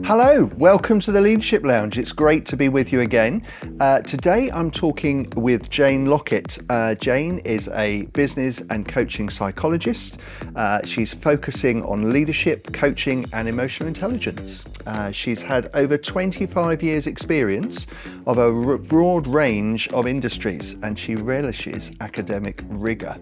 Hello, welcome to the Leadership Lounge. It's great to be with you again. Today I'm talking with Jane Lockett. Jane is a business and coaching psychologist. She's focusing on leadership, coaching and emotional intelligence. She's had over 25 years experience of a broad range of industries, and she relishes academic rigour.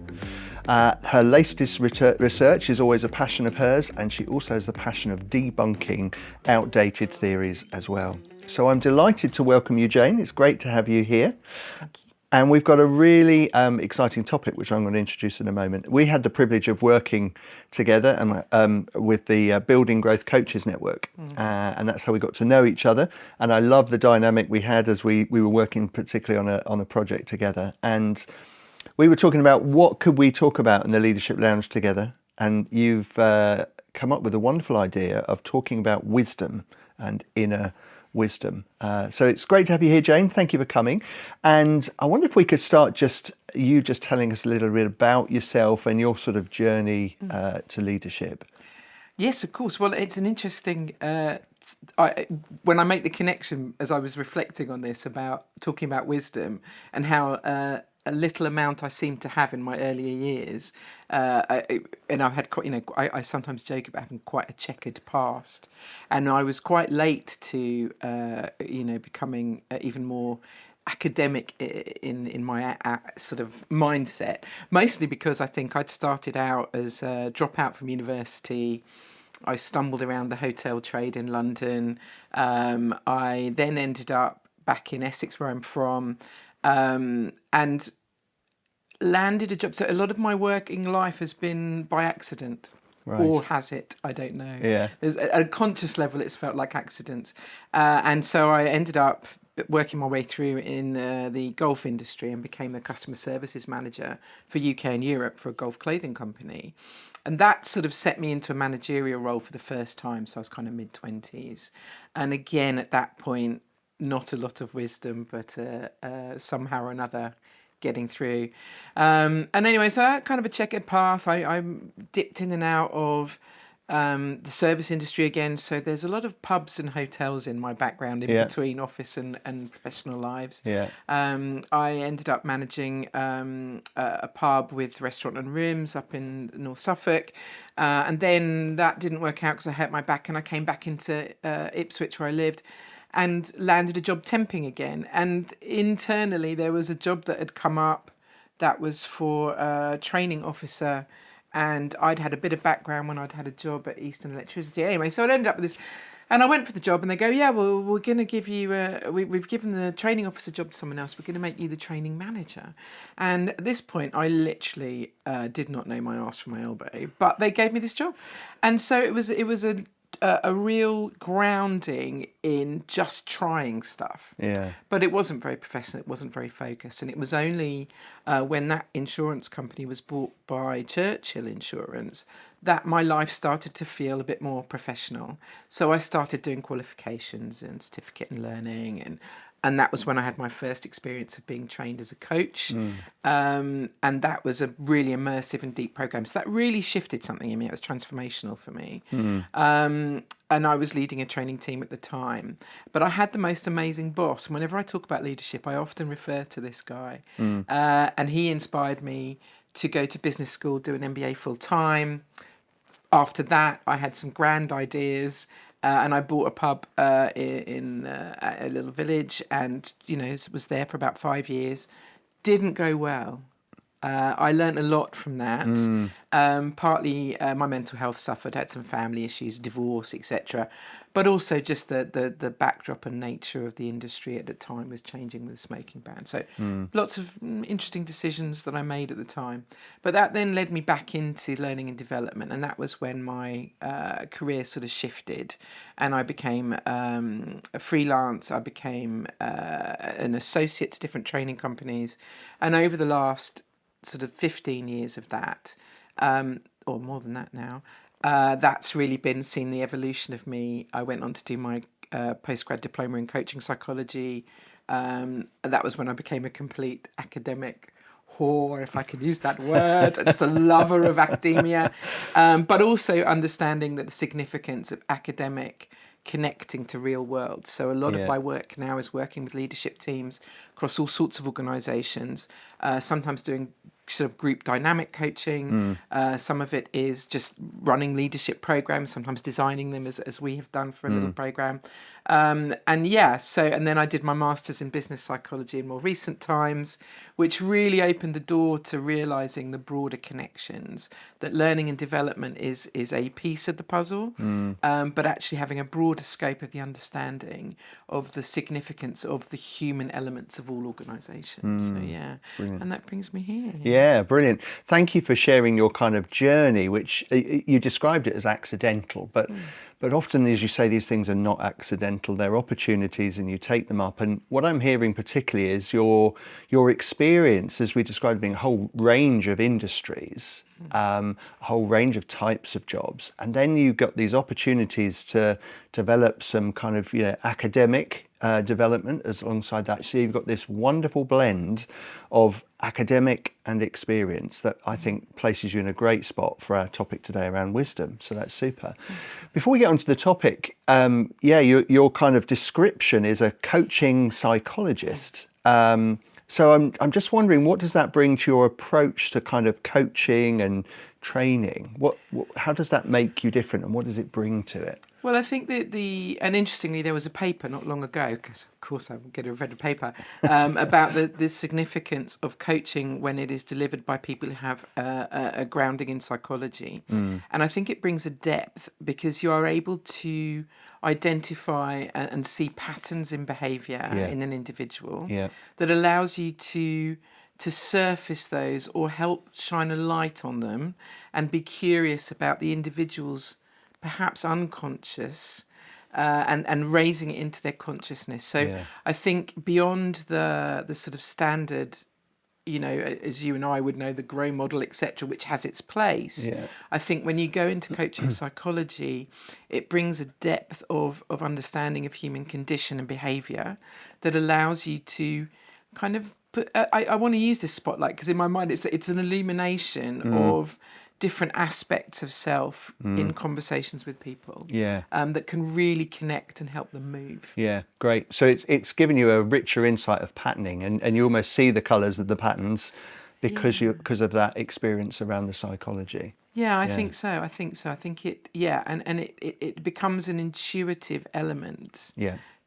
Her latest research is always a passion of hers, and she also has the passion of debunking outdated theories as well. So I'm delighted to welcome you, Jane. It's great to have you here. Thank you. And we've got a really exciting topic, which I'm going to introduce in a moment. We had the privilege of working together with the Building Growth Coaches Network, and that's how we got to know each other. And I love the dynamic we had as we were working particularly on a project together. And we were talking about what could we talk about in the Leadership Lounge together, and you've come up with a wonderful idea of talking about wisdom and inner wisdom. So it's great to have you here, Jane. Thank you for coming. And I wonder if we could start just telling us a little bit about yourself and your sort of journey to leadership. Yes, of course. Well, it's an interesting. When I make the connection, as I was reflecting on this about talking about wisdom and how a little amount I seem to have in my earlier years, and I've had quite, I sometimes joke about having quite a checkered past, and I was quite late to, becoming even more academic in my sort of mindset, mostly because I think I'd started out as a dropout from university. I stumbled around the hotel trade in London. I then ended up back in Essex, where I'm from, and landed a job. So a lot of my working life has been by accident. Right. Or has it? I don't know. Yeah. There's at a conscious level, it's felt like accidents. And so I ended up working my way through in the golf industry and became a customer services manager for UK and Europe for a golf clothing company. And that sort of set me into a managerial role for the first time. So I was kind of mid-20s. And again, at that point, not a lot of wisdom, but somehow or another getting through. And anyway, so I had kind of a checkered path. I dipped in and out of the service industry again. So there's a lot of pubs and hotels in my background in between office and professional lives. Yeah. I ended up managing a pub with restaurant and rooms up in North Suffolk. And then that didn't work out because I hurt my back, and I came back into Ipswich, where I lived, and landed a job temping again. And internally, there was a job that had come up that was for a training officer. And I'd had a bit of background when I'd had a job at Eastern Electricity. Anyway, so I ended up with this. And I went for the job, and they go, yeah, well, we're going to give you, we've given the training officer job to someone else. We're going to make you the training manager. And at this point, I literally did not know my arse from my elbow, but they gave me this job. And so it was a real grounding in just trying stuff. Yeah. But it wasn't very professional, it wasn't very focused. And it was only when that insurance company was bought by Churchill Insurance that my life started to feel a bit more professional. So I started doing qualifications and certificate in learning, and that was when I had my first experience of being trained as a coach. And that was a really immersive and deep program. So that really shifted something in me. It was transformational for me. And I was leading a training team at the time. But I had the most amazing boss. And whenever I talk about leadership, I often refer to this guy. And he inspired me to go to business school, do an MBA full time. After that, I had some grand ideas. And I bought a pub in a little village, and was there for about 5 years. Didn't go well. I learnt a lot from that. Partly my mental health suffered, had some family issues, divorce, etc. But also just the backdrop and nature of the industry at the time was changing with the smoking ban. So lots of interesting decisions that I made at the time. But that then led me back into learning and development. And that was when my career sort of shifted. And I became a freelance. I became an associate to different training companies. And over the last sort of 15 years of that, or more than that now, that's really been seeing the evolution of me. I went on to do my postgrad diploma in coaching psychology. That was when I became a complete academic whore, if I can use that word, just a lover of academia, but also understanding that the significance of academic connecting to real world. So a lot of Yeah. my work now is working with leadership teams across all sorts of organisations, sometimes doing sort of group dynamic coaching. Some of it is just running leadership programs, sometimes designing them as we have done for a little program. And then I did my master's in business psychology in more recent times, which really opened the door to realising the broader connections, that learning and development is a piece of the puzzle, but actually having a broader scope of the understanding of the significance of the human elements of all organisations. So yeah, Brilliant. and that brings me here. Yeah, brilliant. Thank you for sharing your kind of journey, which you described it as accidental, but often, as you say, these things are not accidental. They're opportunities, and you take them up. And what I'm hearing particularly is your experience, as we described, being a whole range of industries, a whole range of types of jobs, and then you got these opportunities to develop some kind of academic development as alongside that. So you've got this wonderful blend of academic and experience that I think places you in a great spot for our topic today around wisdom. So that's super. Before we get onto the topic, your kind of description is a coaching psychologist. So I'm just wondering, what does that bring to your approach to kind of coaching and training? How does that make you different, and what does it bring to it? Well, I think and interestingly, there was a paper not long ago, because of course I'm going to have read a paper, about the significance of coaching when it is delivered by people who have a grounding in psychology. And I think it brings a depth because you are able to identify and see patterns in behaviour in an individual that allows you to surface those or help shine a light on them and be curious about the individual's perhaps unconscious and raising it into their consciousness. So I think beyond the sort of standard, as you and I would know, the grow model, etc., which has its place. I think when you go into coaching psychology, it brings a depth of understanding of human condition and behaviour that allows you to kind of put. I want to use this spotlight because in my mind it's an illumination of different aspects of self in conversations with people that can really connect and help them move. Yeah, great. So it's given you a richer insight of patterning, and you almost see the colours of the patterns because of that experience around the psychology. Yeah, I think so. I think it becomes an intuitive element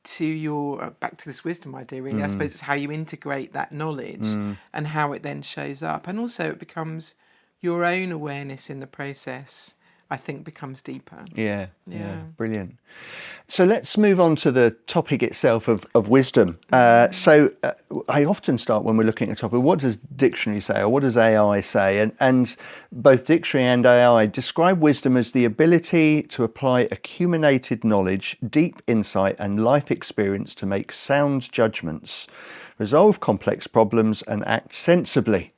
to your back to this wisdom idea, really. I suppose it's how you integrate that knowledge and how it then shows up, and also it becomes your own awareness in the process, I think, becomes deeper. Yeah, brilliant. So let's move on to the topic itself of wisdom. So I often start when we're looking at a topic, what does dictionary say, or what does AI say? And both dictionary and AI describe wisdom as the ability to apply accumulated knowledge, deep insight, and life experience to make sound judgments, resolve complex problems, and act sensibly.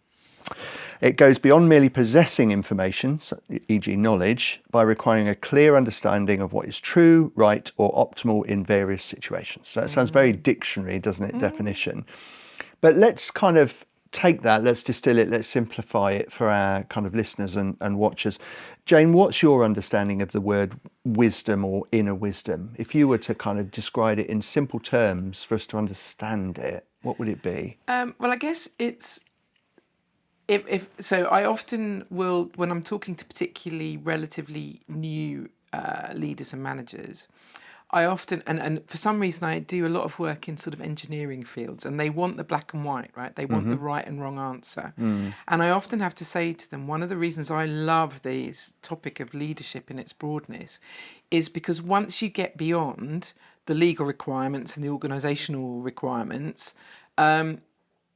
It goes beyond merely possessing information, e.g. knowledge, by requiring a clear understanding of what is true, right, or optimal in various situations. So that sounds very dictionary, doesn't it, definition? But let's kind of take that, let's distill it, let's simplify it for our kind of listeners and watchers. Jane, what's your understanding of the word wisdom or inner wisdom? If you were to kind of describe it in simple terms for us to understand it, what would it be? Well, I guess it's... So I often will, when I'm talking to particularly relatively new leaders and managers, I often, and for some reason I do a lot of work in sort of engineering fields, and they want the black and white, right? They want the right and wrong answer. And I often have to say to them, one of the reasons I love this topic of leadership in its broadness is because once you get beyond the legal requirements and the organisational requirements,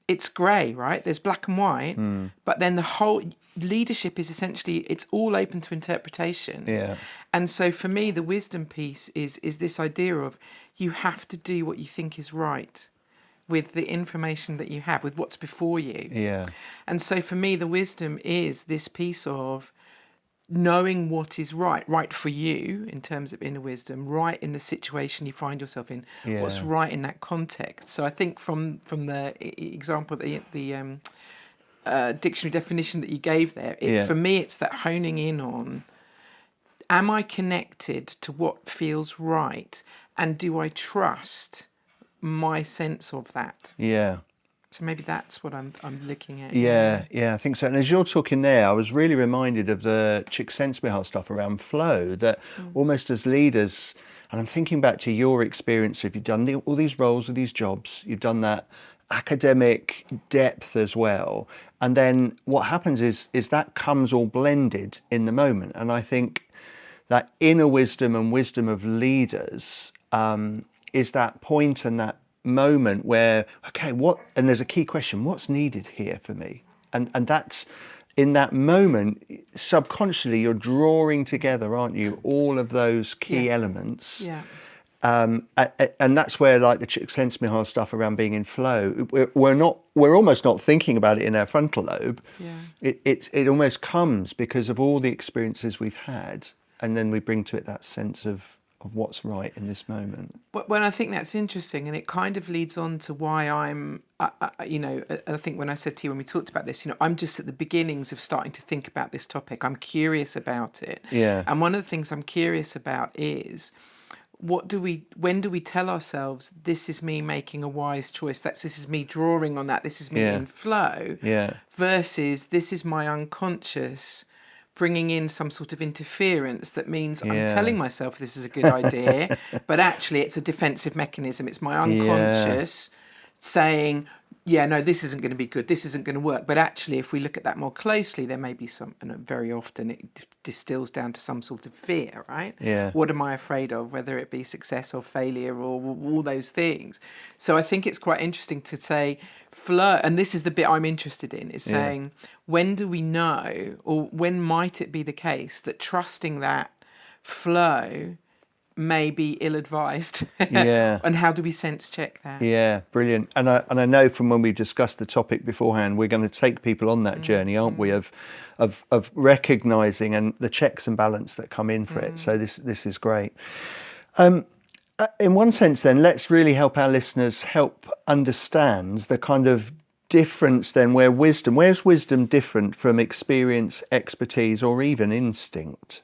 it's grey, right? There's black and white, but then the whole leadership is essentially, it's all open to interpretation. Yeah. And so for me, the wisdom piece is this idea of you have to do what you think is right with the information that you have, with what's before you. Yeah. And so for me, the wisdom is this piece of knowing what is right for you in terms of inner wisdom, right in the situation you find yourself in, what's right in that context. So I think from the example, the dictionary definition that you gave there, for me, it's that honing in on, am I connected to what feels right? And do I trust my sense of that? Yeah. So maybe that's what I'm looking at. Yeah, I think so. And as you're talking there, I was really reminded of the Csikszentmihalyi stuff around flow, that almost as leaders, and I'm thinking back to your experience, if you've done all these roles or these jobs, you've done that academic depth as well. And then what happens is that comes all blended in the moment. And I think that inner wisdom and wisdom of leaders is that point and that moment where, okay, and there's a key question, what's needed here for me? And that's in that moment, subconsciously, you're drawing together, aren't you, all of those key elements. Yeah. And that's where, like the Csikszentmihalyi stuff around being in flow, we're almost not thinking about it in our frontal lobe. Yeah. It almost comes because of all the experiences we've had, and then we bring to it that sense of what's right in this moment. Well, I think that's interesting, and it kind of leads on to why I think when I said to you when we talked about this, I'm just at the beginnings of starting to think about this topic. I'm curious about it. Yeah. And one of the things I'm curious about is, when do we tell ourselves this is me making a wise choice? This is me drawing on that. This is me in flow. Yeah. Versus this is my unconscious bringing in some sort of interference that means I'm telling myself this is a good idea, but actually it's a defensive mechanism. It's my unconscious saying, yeah, no, this isn't going to be good. This isn't going to work. But actually, if we look at that more closely, there may be very often it distills down to some sort of fear, right? Yeah. What am I afraid of, whether it be success or failure or all those things? So I think it's quite interesting to say flow, and this is the bit I'm interested in, is saying, when do we know, or when might it be the case that trusting that flow may be ill-advised? Yeah. And how do we sense check that? Yeah, brilliant. And I know from when we discussed the topic beforehand, we're going to take people on that journey, aren't we, of recognizing and the checks and balance that come in for it. So this is great. In one sense then, let's really help our listeners help understand the kind of difference then where's wisdom different from experience, expertise, or even instinct?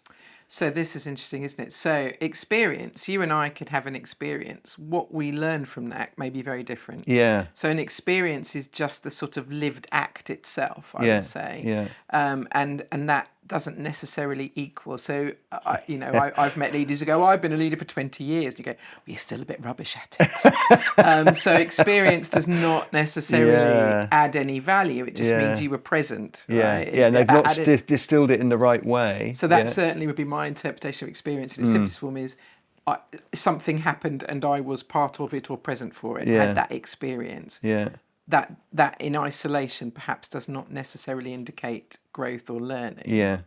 So this is interesting, isn't it? So experience, you and I could have an experience. What we learn from that may be very different. Yeah. So an experience is just the sort of lived act itself, I would say. Yeah. And that doesn't necessarily equal. So, I've met leaders who go, I've been a leader for 20 years. And you go, well, you're still a bit rubbish at it. So experience does not necessarily add any value. It just means you were present. Yeah, right? and they've not distilled it in the right way. So that certainly would be my interpretation of experience. In its simplest form is, something happened and I was part of it or present for it. I had that experience. Yeah. That in isolation perhaps does not necessarily indicate growth or learning. Yeah.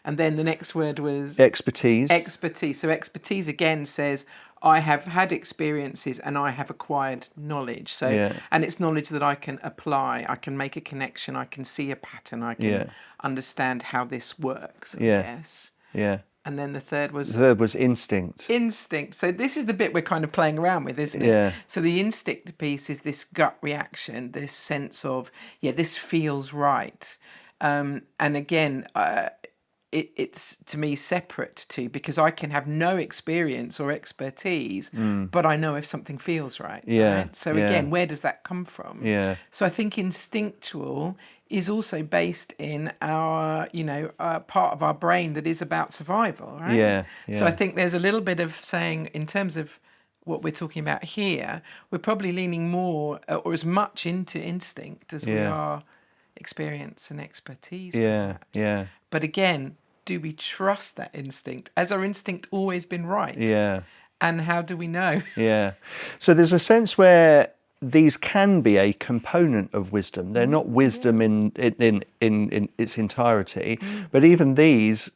And then the next word was expertise. Expertise. So expertise again says, I have had experiences and I have acquired knowledge. So and it's knowledge that I can apply, I can make a connection, I can see a pattern, I can understand how this works, I guess. Yeah. And then the third was? The third was instinct. Instinct. So this is the bit we're kind of playing around with, isn't it? Yeah. So the instinct piece is this gut reaction, this sense of, this feels right. And again, it's to me separate too, because I can have no experience or expertise, but I know if something feels right. Yeah. Right? So again, where does that come from? Yeah. So I think instinctual is also based in our, part of our brain that is about survival, right? Yeah. So I think there's a little bit of saying, in terms of what we're talking about here, we're probably leaning more or as much into instinct as we are experience and expertise, perhaps. Yeah. But again, do we trust that instinct? Has our instinct always been right? Yeah. And how do we know? Yeah. So there's a sense where these can be a component of wisdom. They're not wisdom in its entirety, but even these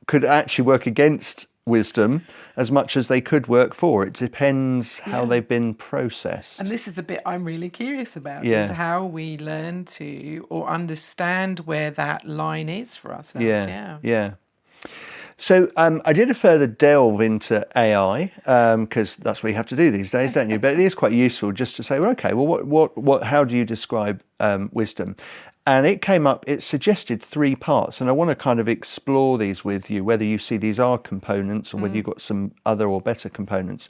could actually work against wisdom as much as they could work for. It depends how they've been processed. And this is the bit I'm really curious about, is how we learn to or understand where that line is for ourselves. Yeah. So I did a further delve into AI because that's what you have to do these days, don't you? But it is quite useful just to say, well, okay, well, what how do you describe wisdom? And it came up, it suggested 3 parts, and I want to kind of explore these with you, whether you see these are components or whether you've got some other or better components.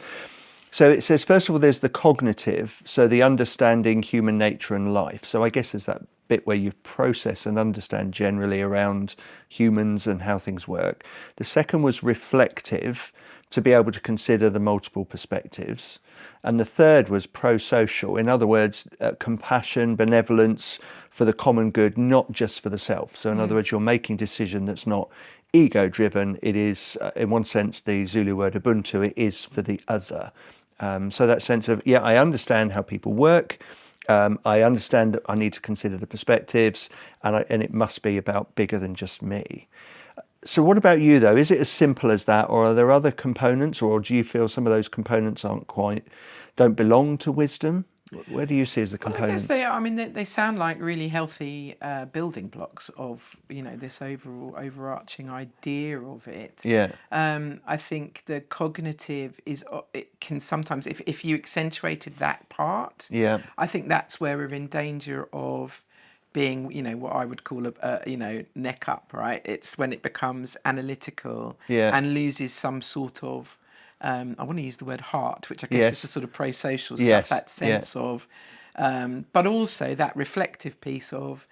So it says, first of all, there's the cognitive, so the understanding human nature and life. So I guess there's that bit where you process and understand generally around humans and how things work. The second was reflective, to be able to consider the multiple perspectives. And the third was pro-social, in other words, compassion, benevolence for the common good, not just for the self. So in other words, you're making decision that's not ego driven. It is, in one sense, the Zulu word Ubuntu, it is for the other. So that sense of, yeah, I understand how people work. I understand that I need to consider the perspectives, and it must be about bigger than just me. So what about you, though? Is it as simple as that, or are there other components, or do you feel some of those components don't belong to wisdom? Where do you see as the Well, I components? guess they are. I mean, they sound like really healthy building blocks of, this overarching idea of it. Yeah, I think the cognitive it can sometimes, if you accentuated that part, yeah, I think that's where we're in danger of being, what I would call neck up, right? It's when it becomes analytical yeah, and loses some sort of, I want to use the word heart, which I guess is the yes, sort of pro-social stuff, yes, that yeah, sense of, but also that reflective piece of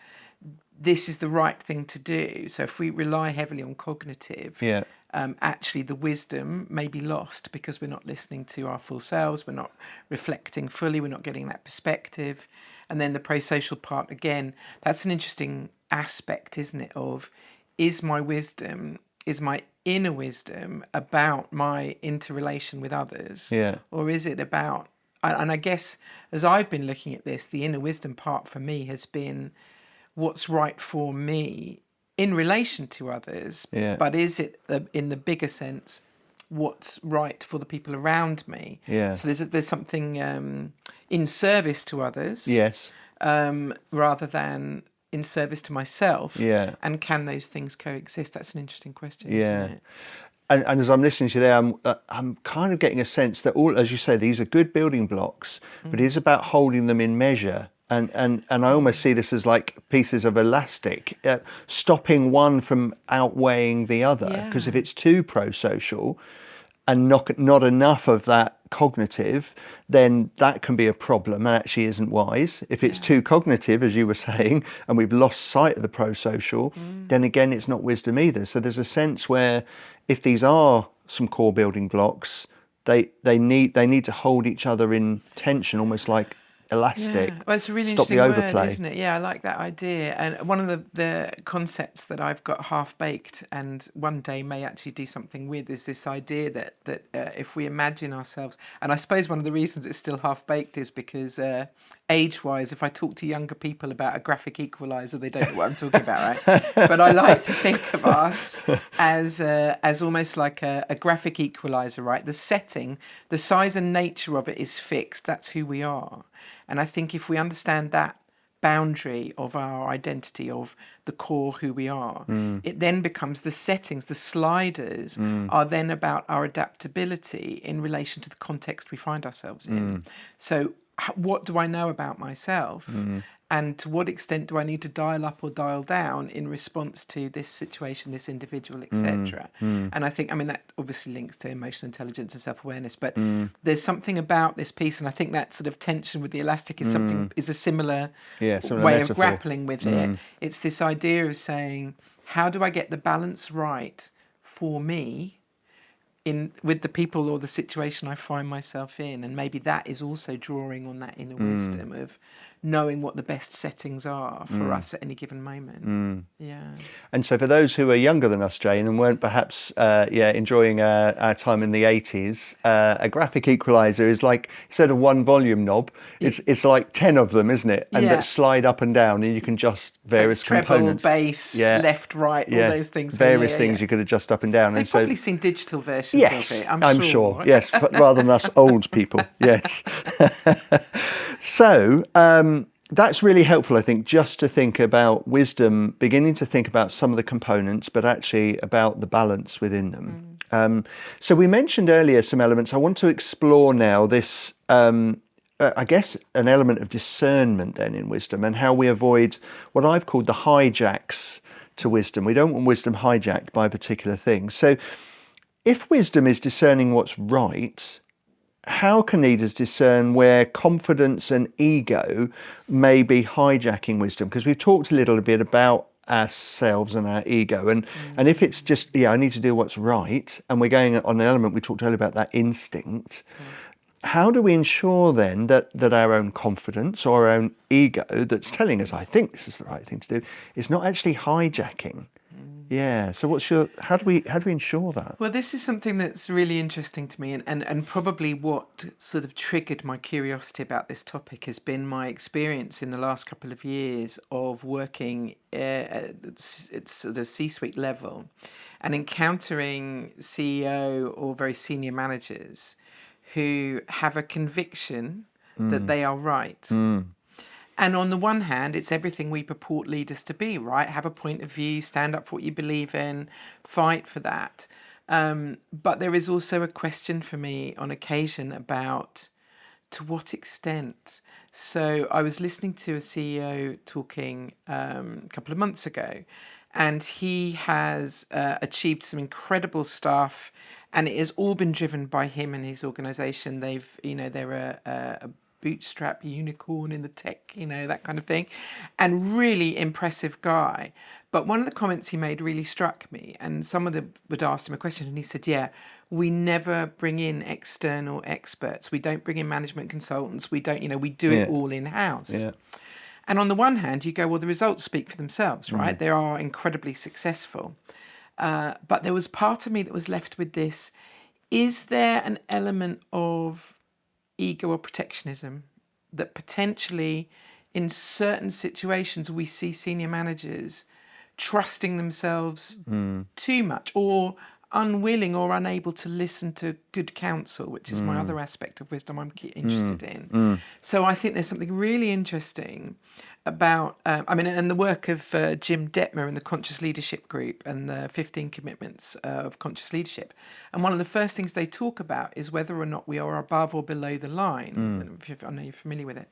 this is the right thing to do. So if we rely heavily on cognitive, yeah, actually the wisdom may be lost because we're not listening to our full selves, we're not reflecting fully, we're not getting that perspective. And then the pro-social part, again, that's an interesting aspect, isn't it, of is my wisdom, is my inner wisdom about my interrelation with others, yeah, or is it about, and I guess as I've been looking at this, the inner wisdom part for me has been what's right for me in relation to others, yeah, but is it in the bigger sense what's right for the people around me? yeah, So there's something in service to others yes, rather than in service to myself. yeah, And can those things coexist? That's an interesting question, isn't yeah. it? And as I'm listening to you there, I'm kind of getting a sense that all, as you say, these are good building blocks, but it is about holding them in measure. And I almost see this as like pieces of elastic, stopping one from outweighing the other. Because if Yeah. it's too pro-social and not enough of that cognitive, then that can be a problem and actually isn't wise. If it's Yeah. too cognitive, as you were saying, and we've lost sight of the pro-social, then again, it's not wisdom either. So there's a sense where if these are some core building blocks, they need to hold each other in tension, almost like Yeah, elastic, well, it's a really stop the interesting word, overplay. isn't it? Yeah, I like that idea. And one of the concepts that I've got half baked and one day may actually do something with is this idea that if we imagine ourselves, and I suppose one of the reasons it's still half baked is because age-wise, if I talk to younger people about a graphic equalizer, they don't know what I'm talking about, right? But I like to think of us as almost like a graphic equalizer, right? The setting, the size and nature of it is fixed. That's who we are. And I think if we understand that boundary of our identity, of the core who we are, it then becomes the settings, the sliders are then about our adaptability in relation to the context we find ourselves in. So what do I know about myself? And to what extent do I need to dial up or dial down in response to this situation, this individual, etc.? And I think, I mean, that obviously links to emotional intelligence and self-awareness, but there's something about this piece, and I think that sort of tension with the elastic is is a similar Yeah, similar way of metaphor. grappling with it. It's this idea of saying, how do I get the balance right for me in with the people or the situation I find myself in? And maybe that is also drawing on that inner wisdom of knowing what the best settings are for us at any given moment. Yeah. And so for those who are younger than us, Jane, and weren't perhaps enjoying our time in the 80s, a graphic equalizer is like, instead of one volume knob, it's like 10 of them, isn't it? And Yeah. that slide up and down, and you can adjust So various it's treble, components. bass, Yeah. left, right, all Yeah, those things. various things you could adjust up and down. They've And so, probably seen digital versions of yes, it, I'm sure. Yes, rather than us old people. Yes. So that's really helpful, I think, just to think about wisdom, beginning to think about some of the components, but actually about the balance within them. So we mentioned earlier some elements. I want to explore now this I guess, an element of discernment then in wisdom, and how we avoid what I've called the hijacks to wisdom. We don't want wisdom hijacked by a particular thing. So if wisdom is discerning what's right, how can leaders discern where confidence and ego may be hijacking wisdom? Because we've talked a little bit about ourselves and our ego, and if it's just, I need to do what's right, and we're going on an element, we talked earlier about that instinct. How do we ensure then that our own confidence or our own ego that's telling us, I think this is the right thing to do, is not actually hijacking? Yeah. So how do we ensure that? Well, this is something that's really interesting to me, and probably what sort of triggered my curiosity about this topic has been my experience in the last couple of years of working at sort of C-suite level and encountering CEO or very senior managers who have a conviction that they are right. And on the one hand, it's everything we purport leaders to be, right? Have a point of view, stand up for what you believe in, fight for that. But there is also a question for me on occasion about to what extent. So I was listening to a CEO talking a couple of months ago, and he has achieved some incredible stuff, and it has all been driven by him and his organization. They're a bootstrap unicorn in the tech, that kind of thing, and really impressive guy. But one of the comments he made really struck me, and someone would ask him a question, and he said, we never bring in external experts. We don't bring in management consultants. We don't, we do it all in-house. Yeah. And on the one hand, you go, well, the results speak for themselves, right? They are incredibly successful. But there was part of me that was left with this, is there an element of ego or protectionism that potentially in certain situations we see senior managers trusting themselves too much, or unwilling or unable to listen to good counsel, which is my other aspect of wisdom I'm interested in. So I think there's something really interesting about, and the work of Jim Detmer and the Conscious Leadership Group and the 15 Commitments of Conscious Leadership. And one of the first things they talk about is whether or not we are above or below the line. I know you're familiar with it.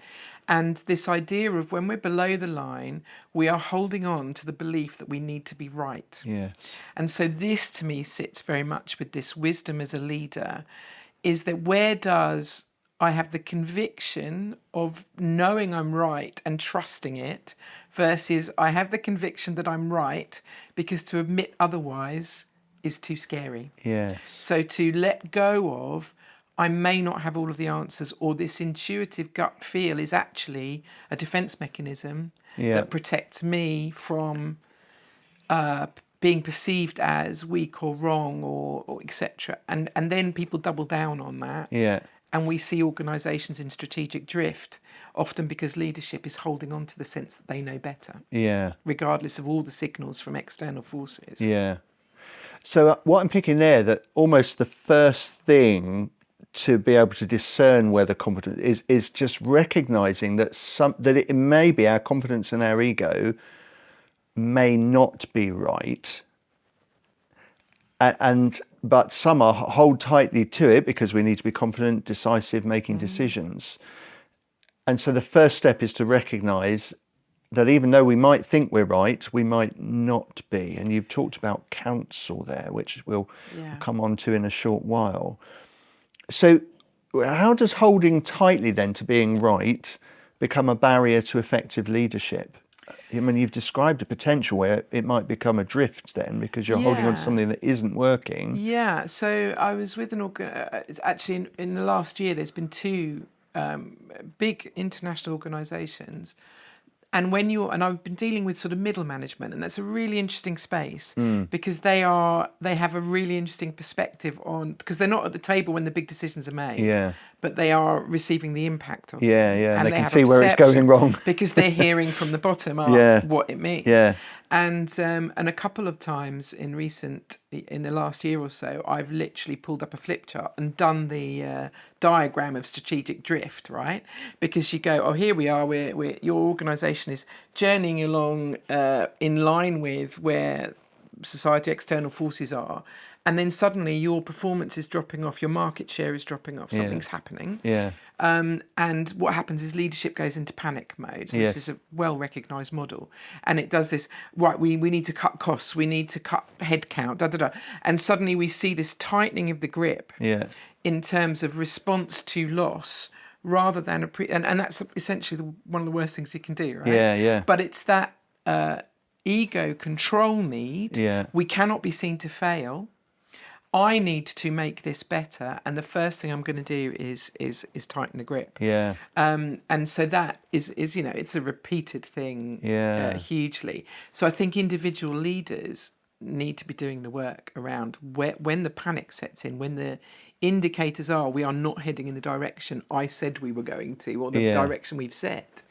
And this idea of when we're below the line, we are holding on to the belief that we need to be right. Yeah. And so this to me sits very much with this wisdom as a leader, is that where does I have the conviction of knowing I'm right and trusting it versus I have the conviction that I'm right because to admit otherwise is too scary. Yeah. So to let go of, I may not have all of the answers, or this intuitive gut feel is actually a defense mechanism that protects me from being perceived as weak or wrong or etc. And then people double down on that. Yeah. And we see organisations in strategic drift, often because leadership is holding on to the sense that they know better. Yeah. Regardless of all the signals from external forces. Yeah. So what I'm picking there, that almost the first thing to be able to discern whether confidence is just recognising that that it may be our confidence and our ego may not be right, but some are hold tightly to it because we need to be confident, decisive, making decisions. And so the first step is to recognise that even though we might think we're right, we might not be. And you've talked about counsel there, which we'll come on to in a short while. So how does holding tightly then to being right become a barrier to effective leadership? I mean, you've described a potential where it might become a drift then because you're holding on to something that isn't working. Yeah, so I was with actually in the last year, there's been two big international organisations. And I've been dealing with sort of middle management, and that's a really interesting space because they have a really interesting perspective on, because they're not at the table when the big decisions are made, but they are receiving the impact of them. And they can have see where it's going wrong because they're hearing from the bottom up what it means. And a couple of times in the last year or so, I've literally pulled up a flip chart and done the diagram of strategic drift, right? Because you go, oh, here we are, your organisation is journeying along in line with where society, external forces are, and then suddenly your performance is dropping off, your market share is dropping off, something's happening. Yeah. And what happens is leadership goes into panic mode. So Yes. this is a well-recognised model. And it does this, right, we need to cut costs, we need to cut headcount, And suddenly we see this tightening of the grip Yeah. in terms of response to loss rather than and that's essentially one of the worst things you can do, right? Yeah, yeah. But it's that ego control need. Yeah. We cannot be seen to fail. I need to make this better, and the first thing I'm going to do is tighten the grip. Yeah. And so that is it's a repeated thing. Yeah. Hugely. So I think individual leaders need to be doing the work around when the panic sets in, when the indicators are we are not heading in the direction I said we were going to, or the direction we've set.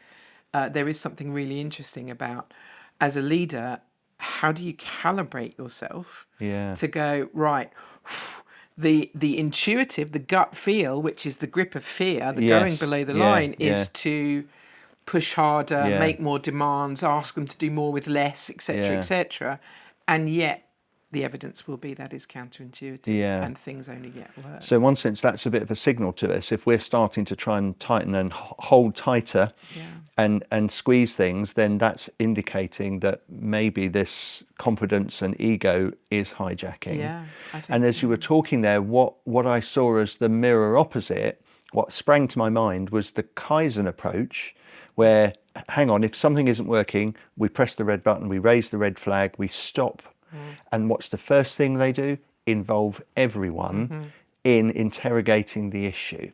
There is something really interesting about, as a leader, how do you calibrate yourself to go, right, the intuitive, the gut feel, which is the grip of fear, the going below the line, is to push harder, make more demands, ask them to do more with less, etc., etc. And yet the evidence will be that is counterintuitive, and things only get worse. So in one sense, that's a bit of a signal to us. If we're starting to try and tighten and hold tighter and squeeze things, then that's indicating that maybe this confidence and ego is hijacking. Yeah, I think and as you were talking there, what I saw as the mirror opposite, what sprang to my mind was the Kaizen approach, where, hang on, if something isn't working, we press the red button, we raise the red flag, we stop. And what's the first thing they do? Involve everyone in interrogating the issue.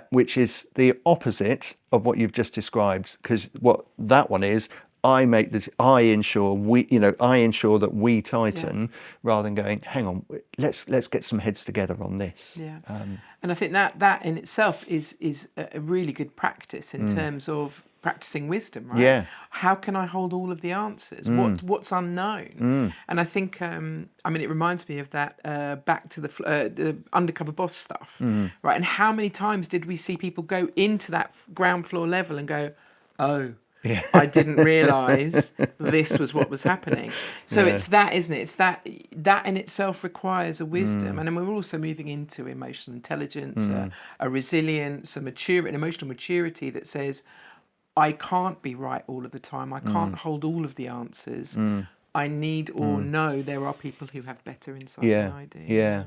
Which is the opposite of what you've just described, because what that one is, I ensure that we tighten, rather than going, hang on, let's get some heads together on this. And I think that in itself is a really good practice in terms of practicing wisdom, right? How can I hold all of the answers? What's unknown? And I think, it reminds me of that back to the undercover boss stuff, right? And how many times did we see people go into that ground floor level and go, oh, I didn't realise this was what was happening. So it's that, isn't it? It's that in itself requires a wisdom. And then we're also moving into emotional intelligence, a resilience, an emotional maturity that says, I can't be right all of the time. I can't hold all of the answers. I need or know there are people who have better insight than I do.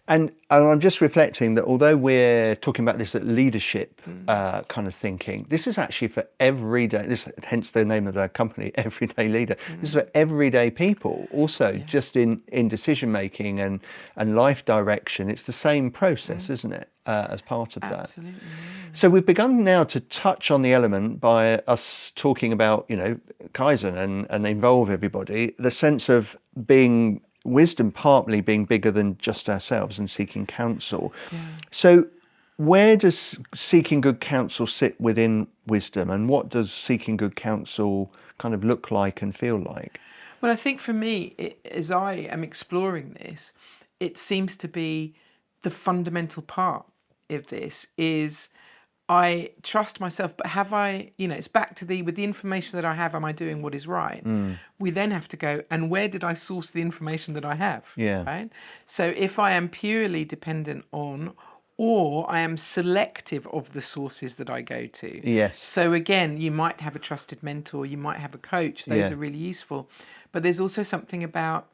And I'm just reflecting that although we're talking about this at leadership kind of thinking, this is actually for everyday, hence the name of the company, Everyday Leader. This is for everyday people also, just in decision making and life direction. It's the same process, isn't it, as part of that? Absolutely. So we've begun now to touch on the element by us talking about, Kaizen and involve everybody, the sense of being wisdom partly being bigger than just ourselves and seeking counsel. So where does seeking good counsel sit within wisdom, and what does seeking good counsel kind of look like and feel like? Well, I think for me, as I am exploring this, it seems to be the fundamental part of this is I trust myself, but have I, it's back to with the information that I have, am I doing what is right? We then have to go, and where did I source the information that I have? Right? So if I am purely dependent on, or I am selective of the sources that I go to. So again, you might have a trusted mentor, you might have a coach, those are really useful. But there's also something about,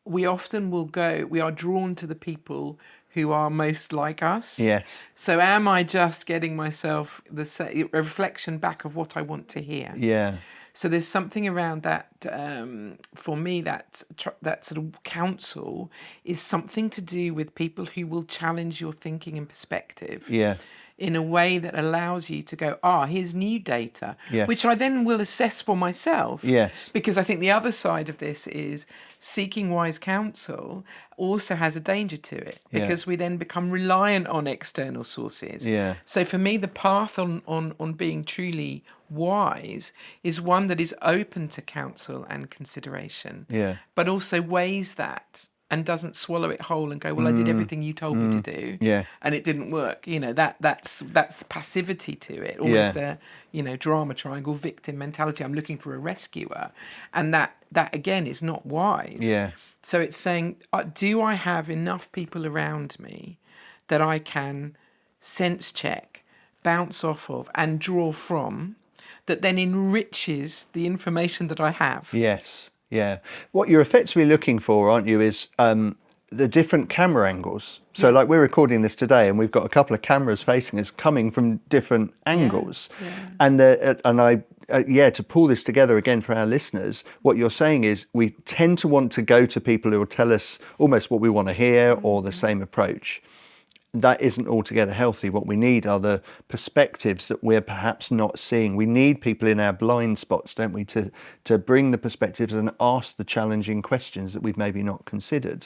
we often we are drawn to the people who are most like us. So am I just getting myself a reflection back of what I want to hear? So there's something around that, for me, that sort of counsel is something to do with people who will challenge your thinking and perspective. In a way that allows you to go, here's new data, which I then will assess for myself. Because I think the other side of this is seeking wise counsel also has a danger to it, because we then become reliant on external sources. So for me, the path on being truly wise is one that is open to counsel and consideration, but also weighs that and doesn't swallow it whole and go, well, I did everything you told me to do, Yeah. and it didn't work. You know, that's passivity to it, almost Yeah. a drama triangle victim mentality. I'm looking for a rescuer, and that again is not wise. Yeah. So it's saying, do I have enough people around me that I can sense check, bounce off of, and draw from, that then enriches the information that I have? Yes. Yeah. What you're effectively looking for, aren't you, is the different camera angles. So, like, we're recording this today, and we've got a couple of cameras facing us, coming from different angles. And to pull this together again for our listeners, what you're saying is we tend to want to go to people who will tell us almost what we want to hear or the same approach. That isn't altogether healthy. What we need are the perspectives that we're perhaps not seeing. We need people in our blind spots, don't we, to bring the perspectives and ask the challenging questions that we've maybe not considered.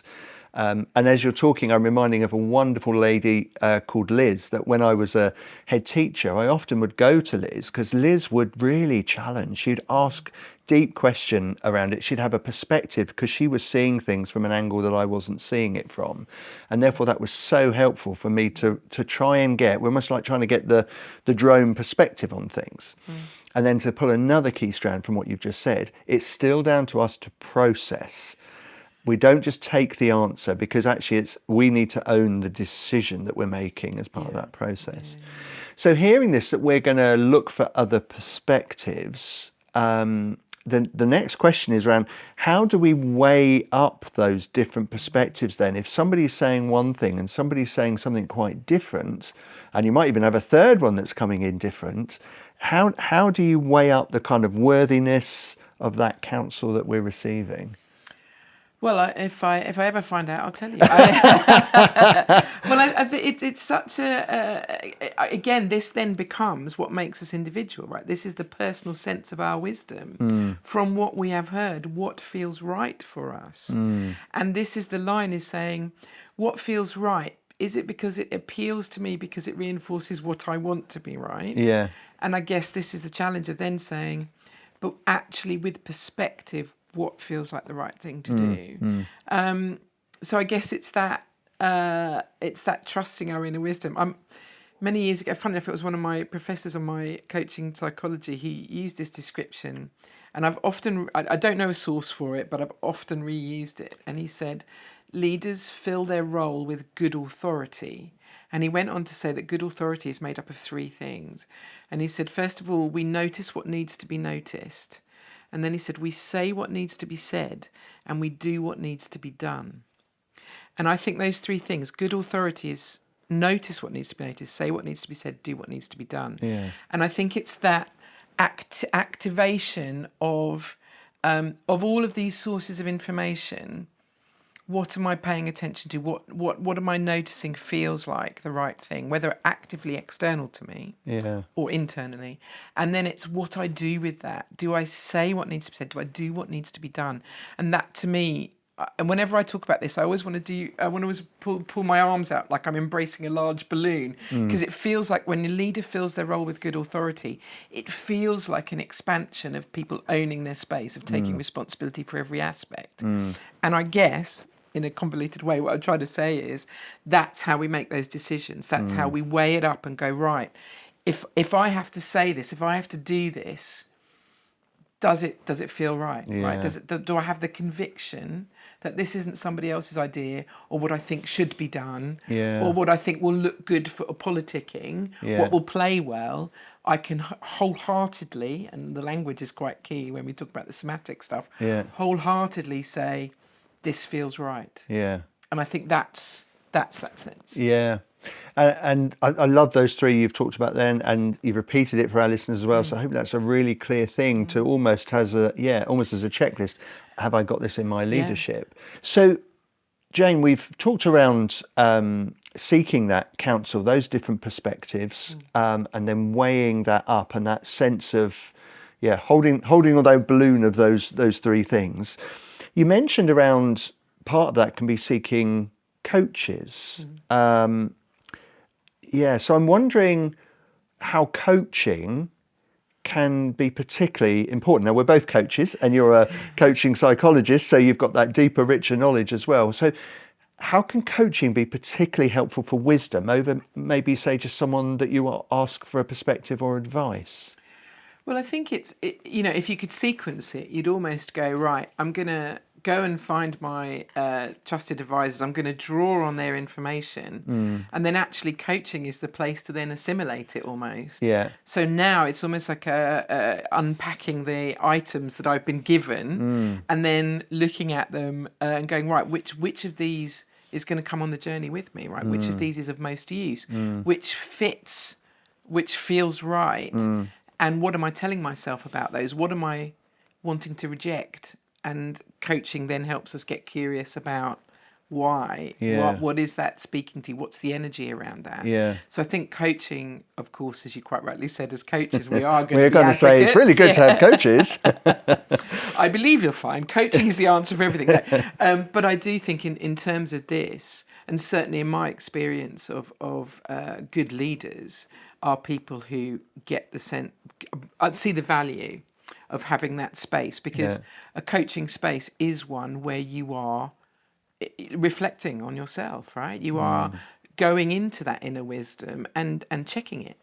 And as you're talking, I'm reminding of a wonderful lady called Liz, that when I was a head teacher, I often would go to Liz because Liz would really challenge. She'd ask deep question around it. She'd have a perspective because she was seeing things from an angle that I wasn't seeing it from. And therefore that was so helpful for me to try and get, we're almost like trying to get the drone perspective on things. And then to pull another key strand from what you've just said, it's still down to us to process. We don't just take the answer, because actually we need to own the decision that we're making as part of that process. So hearing this, that we're going to look for other perspectives, the next question is around, how do we weigh up those different perspectives then? If somebody's saying one thing and somebody's saying something quite different, and you might even have a third one that's coming in different, how do you weigh up the kind of worthiness of that counsel that we're receiving? Well, if I ever find out, I'll tell you. I think it's such again, this then becomes what makes us individual, right? This is the personal sense of our wisdom from what we have heard, what feels right for us. And this is the line is saying, what feels right? Is it because it appeals to me because it reinforces what I want to be right? Yeah. And I guess this is the challenge of then saying, but actually with perspective, what feels like the right thing to do. So I guess it's that trusting our inner wisdom. Many years ago, funny enough, it was one of my professors on my coaching psychology. He used this description, and I don't know a source for it, but I've often reused it. And he said, leaders fill their role with good authority. And he went on to say that good authority is made up of three things. And he said, first of all, we notice what needs to be noticed. And then he said, we say what needs to be said, and we do what needs to be done. And I think those three things, good authority is notice what needs to be noticed, say what needs to be said, do what needs to be done. Yeah. And I think it's that activation of all of these sources of information. What am I paying attention to? What am I noticing feels like the right thing, whether actively external to me or internally? And then it's what I do with that. Do I say what needs to be said? Do I do what needs to be done? And that to me, and whenever I talk about this, I always want to pull my arms out like I'm embracing a large balloon, because it feels like when a leader fills their role with good authority, it feels like an expansion of people owning their space, of taking responsibility for every aspect. And I guess, in a convoluted way, what I'm trying to say is that's how we make those decisions. That's how we weigh it up and go, right, if I have to say this, if I have to do this, does it feel right? Right? Do I have the conviction that this isn't somebody else's idea, or what I think should be done, or what I think will look good for politicking, what will play well? I can wholeheartedly, and the language is quite key when we talk about the somatic stuff, wholeheartedly say, this feels right. Yeah. And I think that's that sense. Yeah. And I love those three you've talked about then, and you've repeated it for our listeners as well. So I hope that's a really clear thing to almost as a checklist. Have I got this in my leadership? So, Jane, we've talked around seeking that counsel, those different perspectives, and then weighing that up, and that sense of holding on that balloon of those three things. You mentioned around part of that can be seeking coaches. So I'm wondering how coaching can be particularly important. Now, we're both coaches and you're a coaching psychologist, so you've got that deeper, richer knowledge as well. So how can coaching be particularly helpful for wisdom over maybe, say, just someone that you ask for a perspective or advice? Well, I think if you could sequence it, you'd almost go, right, I'm going to go and find my trusted advisors. I'm going to draw on their information. And then actually coaching is the place to then assimilate it almost. Yeah. So now it's almost like unpacking the items that I've been given and then looking at them and going, right, which of these is going to come on the journey with me, right? Which of these is of most use? Which fits? Which feels right? And what am I telling myself about those? What am I wanting to reject? And coaching then helps us get curious about why. Yeah. What is that speaking to you? What's the energy around that? Yeah. So I think coaching, of course, as you quite rightly said, as coaches, we are going We're to be going to say it's really good to have coaches. I believe you'll find coaching is the answer for everything. But I do think in terms of this, and certainly in my experience of good leaders, are people who get the sense, see the value of having that space, because a coaching space is one where you are reflecting on yourself, right? You are going into that inner wisdom and checking it,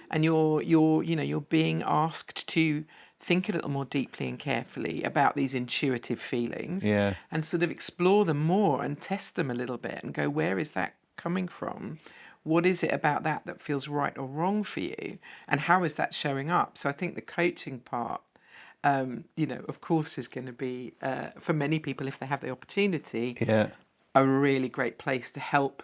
and you're being asked to think a little more deeply and carefully about these intuitive feelings, and sort of explore them more and test them a little bit and go, where is that coming from? What is it about that feels right or wrong for you? And how is that showing up? So I think the coaching part, of course, is going to be, for many people, if they have the opportunity, a really great place to help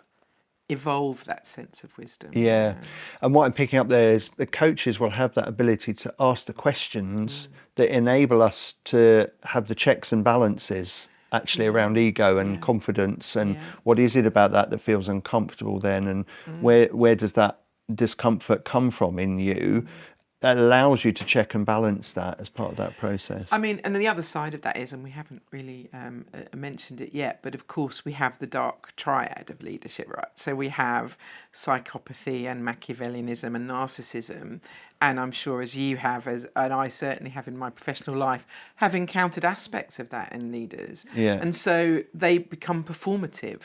evolve that sense of wisdom. Yeah. And what I'm picking up there is the coaches will have that ability to ask the questions that enable us to have the checks and balances actually around ego and confidence, and what is it about that feels uncomfortable then, and where does that discomfort come from in you? That allows you to check and balance that as part of that process. I mean, and the other side of that is, and we haven't really mentioned it yet, but of course we have the dark triad of leadership, right? So we have psychopathy and Machiavellianism and narcissism, and I'm sure as you have, and I certainly have in my professional life, have encountered aspects of that in leaders. And so they become performative.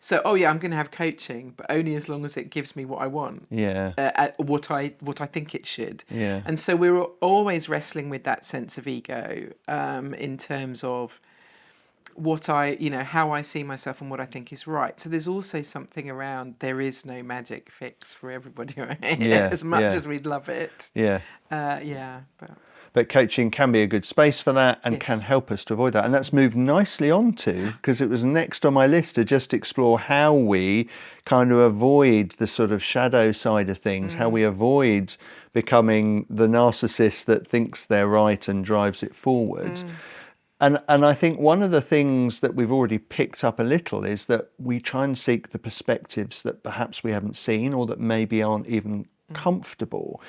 So, I'm going to have coaching, but only as long as it gives me what I want. What I think it should. And so we're always wrestling with that sense of ego, in terms of what how I see myself and what I think is right. So there's also something around, there is no magic fix for everybody, right? As much as we'd love it. But coaching can be a good space for that, and can help us to avoid that. And that's moved nicely on to, because it was next on my list to just explore how we kind of avoid the sort of shadow side of things, how we avoid becoming the narcissist that thinks they're right and drives it forward. And I think one of the things that we've already picked up a little is that we try and seek the perspectives that perhaps we haven't seen, or that maybe aren't even comfortable.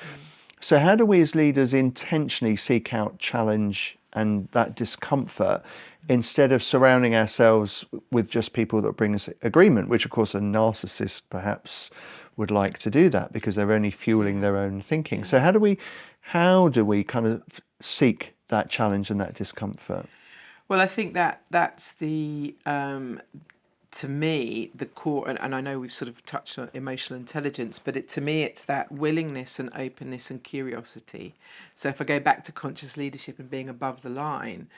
So how do we as leaders intentionally seek out challenge and that discomfort, instead of surrounding ourselves with just people that bring us agreement, which of course a narcissist perhaps would like to do that because they're only fueling their own thinking. So how do we kind of seek that challenge and that discomfort? Well, I think that's the to me, the core, and I know we've sort of touched on emotional intelligence, but to me, it's that willingness and openness and curiosity. So if I go back to conscious leadership and being above the line,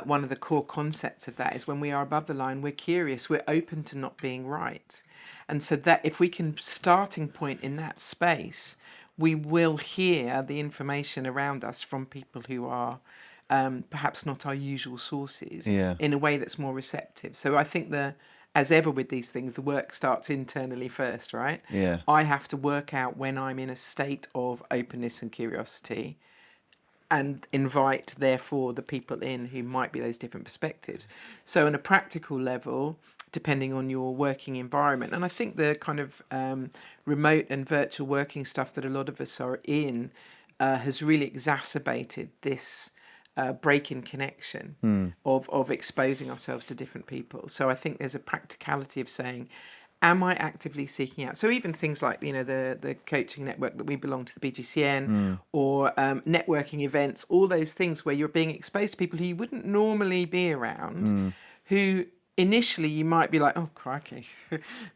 one of the core concepts of that is when we are above the line, we're curious, we're open to not being right. And so that if we can starting point in that space, we will hear the information around us from people who are perhaps not our usual sources in a way that's more receptive. So I think as ever with these things, the work starts internally first, right? I have to work out when I'm in a state of openness and curiosity, and invite, therefore, the people in who might be those different perspectives. So on a practical level, depending on your working environment, and I think the kind of remote and virtual working stuff that a lot of us are in has really exacerbated this break in connection of exposing ourselves to different people. So I think there's a practicality of saying, am I actively seeking out? So even things like, the coaching network that we belong to, the BGCN, or networking events, all those things where you're being exposed to people who you wouldn't normally be around, who initially you might be like, oh, crikey,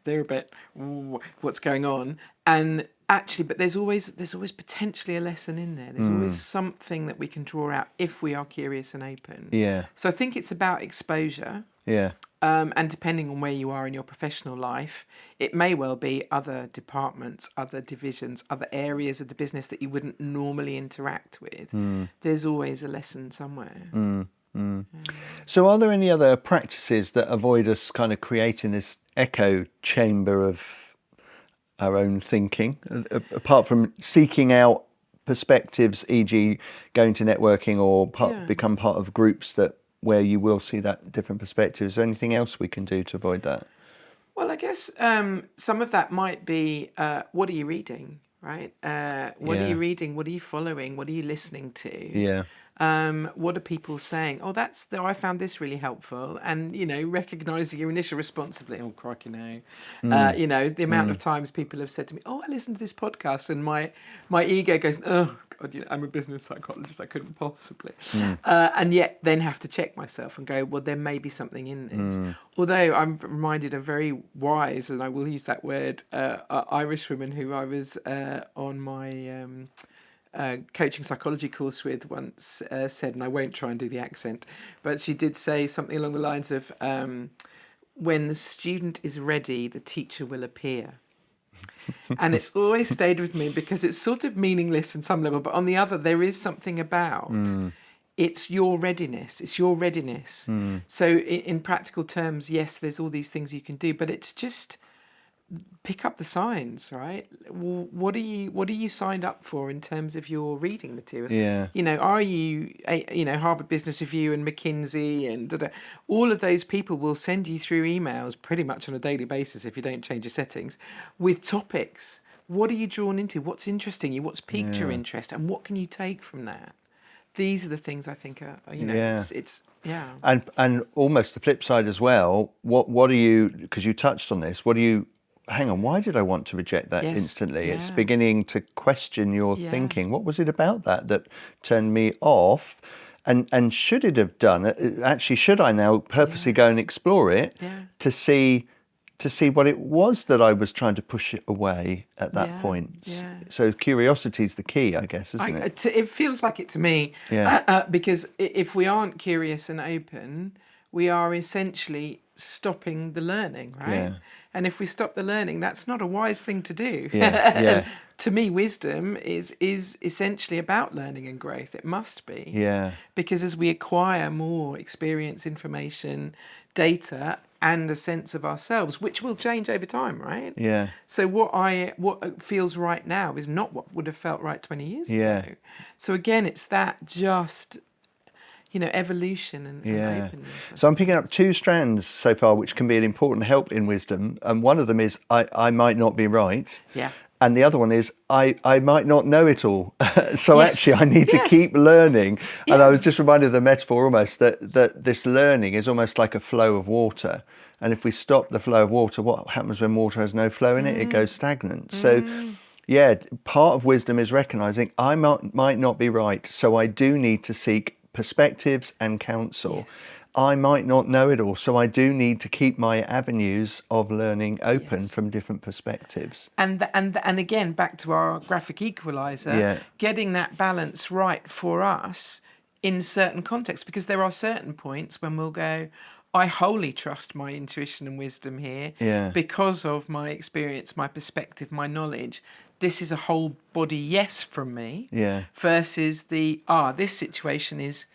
they're a bit, what's going on? And actually, but there's always potentially a lesson in there. There's always something that we can draw out if we are curious and open. Yeah. So I think it's about exposure. Yeah. And depending on where you are in your professional life, it may well be other departments, other divisions, other areas of the business that you wouldn't normally interact with. There's always a lesson somewhere. So are there any other practices that avoid us kind of creating this echo chamber of our own thinking, apart from seeking out perspectives, e.g. going to networking or become part of groups where you will see that different perspectives? Is there anything else we can do to avoid that? Well, I guess some of that might be, what are you reading, right? What are you reading? What are you following? What are you listening to? Yeah. What are people saying? Oh, I found this really helpful. And, recognizing your initial response of, oh, crikey, no. The amount of times people have said to me, oh, I listened to this podcast, and my ego goes, oh, God, I'm a business psychologist, I couldn't possibly. And yet then have to check myself and go, well, there may be something in this. Although I'm reminded of very wise, and I will use that word, Irish woman who I was on my coaching psychology course with once said, and I won't try and do the accent, but she did say something along the lines of, when the student is ready, the teacher will appear. And it's always stayed with me because it's sort of meaningless on some level, but on the other, there is something about it's your readiness. It's your readiness. So in practical terms, yes, there's all these things you can do, but it's just pick up the signs, right? What are you signed up for in terms of your reading materials? Yeah. Are you, Harvard Business Review and McKinsey and all of those people will send you through emails pretty much on a daily basis if you don't change your settings with topics. What are you drawn into? What's interesting you? What's piqued your interest? And what can you take from that? These are the things I think are, it's yeah. And almost the flip side as well. What are you? Because you touched on this. What are you? Hang on, why did I want to reject that instantly? It's beginning to question your thinking. What was it about that turned me off? And should it have done? Actually, should I now purposely go and explore it to see what it was that I was trying to push it away at that point? Yeah. So curiosity is the key, I guess, isn't it? It feels like it to me. Because if we aren't curious and open, we are essentially stopping the learning, right? Yeah. And if we stop the learning, that's not a wise thing to do. Yeah. To me, wisdom is essentially about learning and growth. It must be. Yeah. Because as we acquire more experience, information, data, and a sense of ourselves, which will change over time, right? Yeah. So what feels right now is not what would have felt right 20 years ago. So again, it's that just evolution and openness. So I'm picking up two strands so far, which can be an important help in wisdom. And one of them is I might not be right. Yeah. And the other one is I might not know it all. So actually I need to keep learning. And I was just reminded of the metaphor almost that this learning is almost like a flow of water. And if we stop the flow of water, what happens when water has no flow in it? It goes stagnant. So part of wisdom is recognizing I might not be right. So I do need to seek perspectives and counsel. I might not know it all, so I do need to keep my avenues of learning open from different perspectives. And again, back to our graphic equalizer, getting that balance right for us in certain contexts, because there are certain points when we'll go, I wholly trust my intuition and wisdom here because of my experience, my perspective, my knowledge. This is a whole body yes from me versus this situation is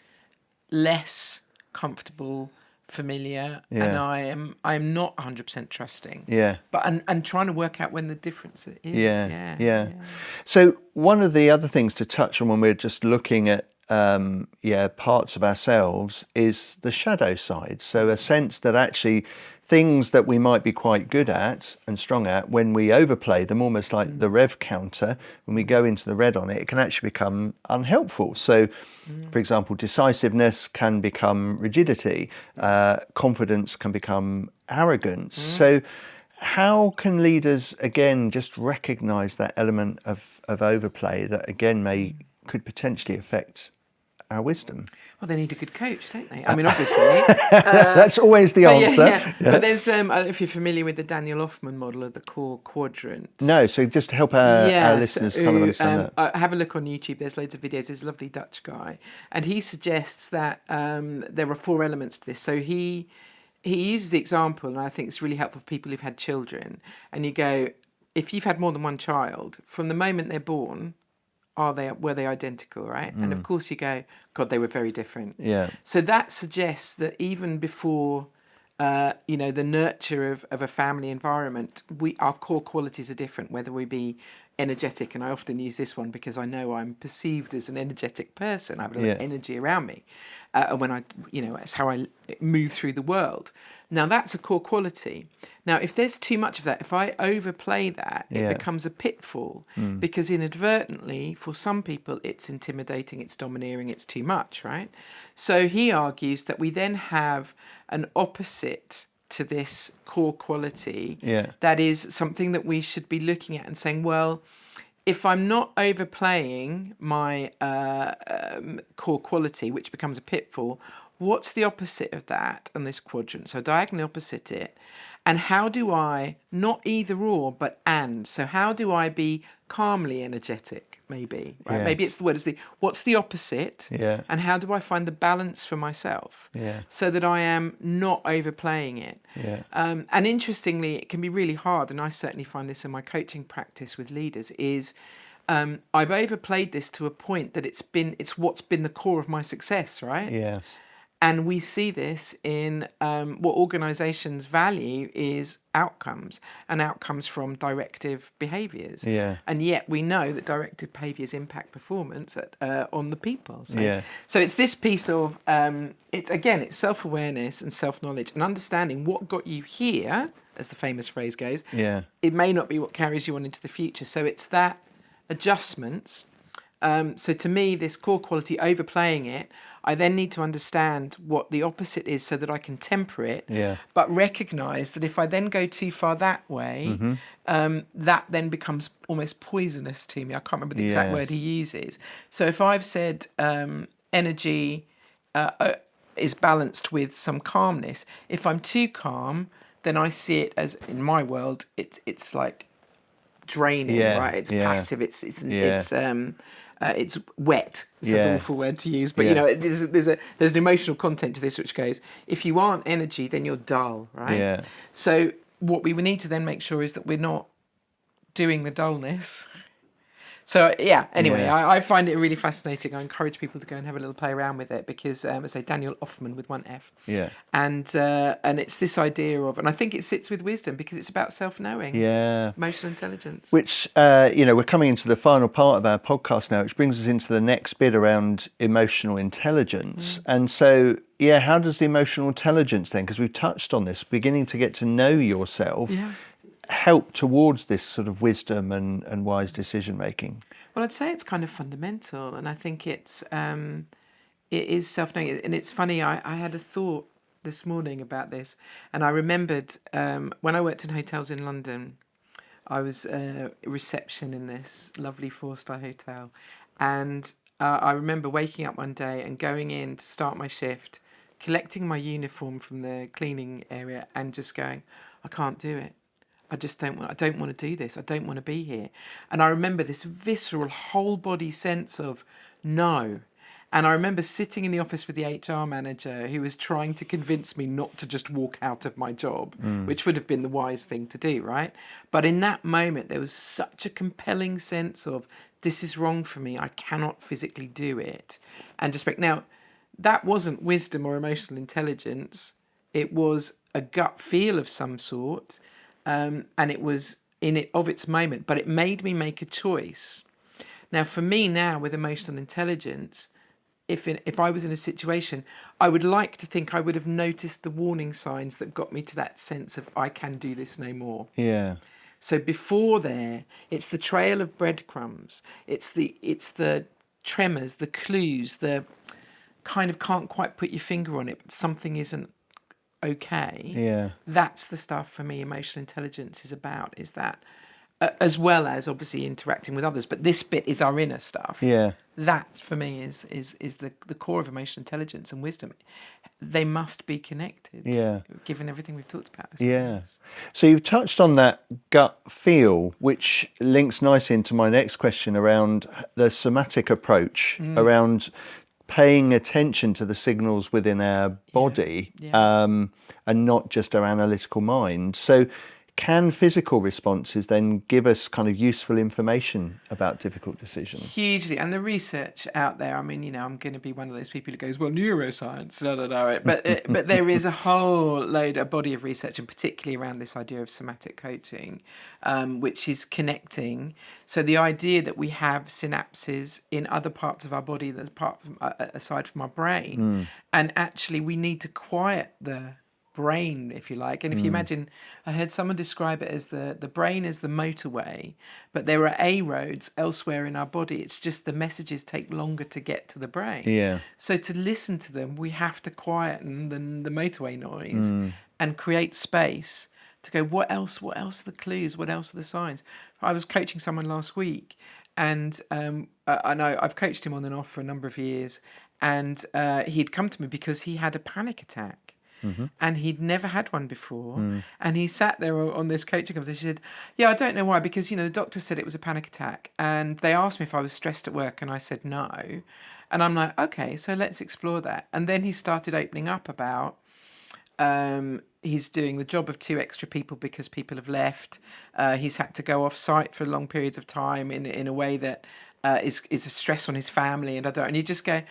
less comfortable, familiar, and I am not 100% trusting. But and trying to work out when the difference is. So one of the other things to touch on when we're just looking at parts of ourselves is the shadow side. So a sense that actually things that we might be quite good at and strong at, when we overplay them, almost like the rev counter, when we go into the red on it, it can actually become unhelpful. So for example, decisiveness can become rigidity, confidence can become arrogance. So How can leaders again just recognise that element of overplay that again could potentially affect our wisdom? Well, they need a good coach, don't they? I mean, obviously. That's always the But yeah, answer. yeah. But there's, I don't know if you're familiar with the Daniel Hoffman model of the core quadrants. No, so just to help our Yeah, listeners kind of understand that. have a look on YouTube. There's loads of videos. There's a lovely Dutch guy, and he suggests that there are 4 elements to this. So he uses the example, and I think it's really helpful for people who've had children. And you go, if you've had more than one child, from the moment they're born, were they identical, right? And of course you go, God, they were very different. Yeah. So that suggests that even before the nurture of a family environment, our core qualities are different, whether we be energetic, and I often use this one because I know I'm perceived as an energetic person. I have a lot of energy around me, and when it's how I move through the world. Now that's a core quality. Now, if there's too much of that, if I overplay that, it becomes a pitfall because inadvertently, for some people, it's intimidating, it's domineering, it's too much, right? So he argues that we then have an opposite to this core quality that is something that we should be looking at and saying, well, if I'm not overplaying my core quality, which becomes a pitfall, what's the opposite of that on this quadrant? So diagonally opposite it. And how do I, not either or, but and. So how do I be calmly energetic, maybe, right? Maybe it's the word, what's the opposite? Yeah. And how do I find the balance for myself? Yeah. So that I am not overplaying it. Yeah. And interestingly, it can be really hard, and I certainly find this in my coaching practice with leaders, is I've overplayed this to a point that it's what's been the core of my success, right? Yeah. And we see this in what organisations value is outcomes, and outcomes from directive behaviours. Yeah. And yet we know that directive behaviours impact performance on the people. Yeah. So it's this piece of, it's self-awareness and self-knowledge and understanding what got you here, as the famous phrase goes. Yeah. It may not be what carries you on into the future. So it's that adjustments. So to me, this core quality, overplaying it, I then need to understand what the opposite is so that I can temper it, but recognise that if I then go too far that way, that then becomes almost poisonous to me. I can't remember the exact word he uses. So if I've said energy is balanced with some calmness, if I'm too calm, then I see it as, in my world, it's like draining, right? It's passive. It's wet. It's an awful word to use, but there's an emotional content to this which goes, if you aren't energy, then you're dull, right? Yeah. So what we need to then make sure is that we're not doing the dullness. So anyway, I find it really fascinating. I encourage people to go and have a little play around with it because, I say Daniel Hoffman with one F. Yeah. And it's this idea of, and I think it sits with wisdom because it's about self-knowing. Yeah. Emotional intelligence. Which, we're coming into the final part of our podcast now, which brings us into the next bit around emotional intelligence. And so, how does the emotional intelligence then, because we've touched on this, beginning to get to know yourself, help towards this sort of wisdom and wise decision making? Well, I'd say it's kind of fundamental, and I think it is self-knowing. And it's funny, I had a thought this morning about this, and I remembered when I worked in hotels in London, I was reception in this lovely 4-star hotel, and I remember waking up one day and going in to start my shift, collecting my uniform from the cleaning area, and just going, I can't do it. I don't want to do this. I don't want to be here. And I remember this visceral whole body sense of no. And I remember sitting in the office with the HR manager who was trying to convince me not to just walk out of my job, which would have been the wise thing to do, right? But in that moment, there was such a compelling sense of this is wrong for me. I cannot physically do it. And just now, that wasn't wisdom or emotional intelligence. It was a gut feel of some sort. And it was in it of its moment, but it made me make a choice. Now, for me now with emotional intelligence, if I was in a situation, I would like to think I would have noticed the warning signs that got me to that sense of I can do this no more. Yeah. So before there, it's the trail of breadcrumbs. It's the tremors, the clues, the kind of can't quite put your finger on it, but something isn't okay, Yeah. that's the stuff for me emotional intelligence is about, is that as well as obviously interacting with others, but this bit is our inner stuff. Yeah. That for me is the core of emotional intelligence and wisdom. They must be connected, Yeah. given everything we've talked about, I Yeah. suppose. So you've touched on that gut feel, which links nicely into my next question around the somatic approach, around paying attention to the signals within our body, Yeah. and not just our analytical mind. So can physical responses then give us kind of useful information about difficult decisions? Hugely, and the research out there. I mean, I'm going to be one of those people who goes, "Well, neuroscience, no." But there is a whole load, a body of research, and particularly around this idea of somatic coaching, which is connecting. So the idea that we have synapses in other parts of our body that's aside from our brain, and actually we need to quiet the brain, if you like. And if you imagine, I heard someone describe it as the brain is the motorway, but there are A roads elsewhere in our body. It's just the messages take longer to get to the brain. Yeah. So to listen to them, we have to quieten the motorway noise and create space to go, what else? What else are the clues? What else are the signs? I was coaching someone last week, and I know I've coached him on and off for a number of years, and he'd come to me because he had a panic attack. And he'd never had one before. And he sat there on this coaching conversation. He said, "Yeah, I don't know why, because, the doctor said it was a panic attack. And they asked me if I was stressed at work, and I said no. And I'm like, okay, so let's explore that." And then he started opening up about he's doing the job of 2 extra people because people have left. He's had to go off site for long periods of time in a way that is a stress on his family. And you just go,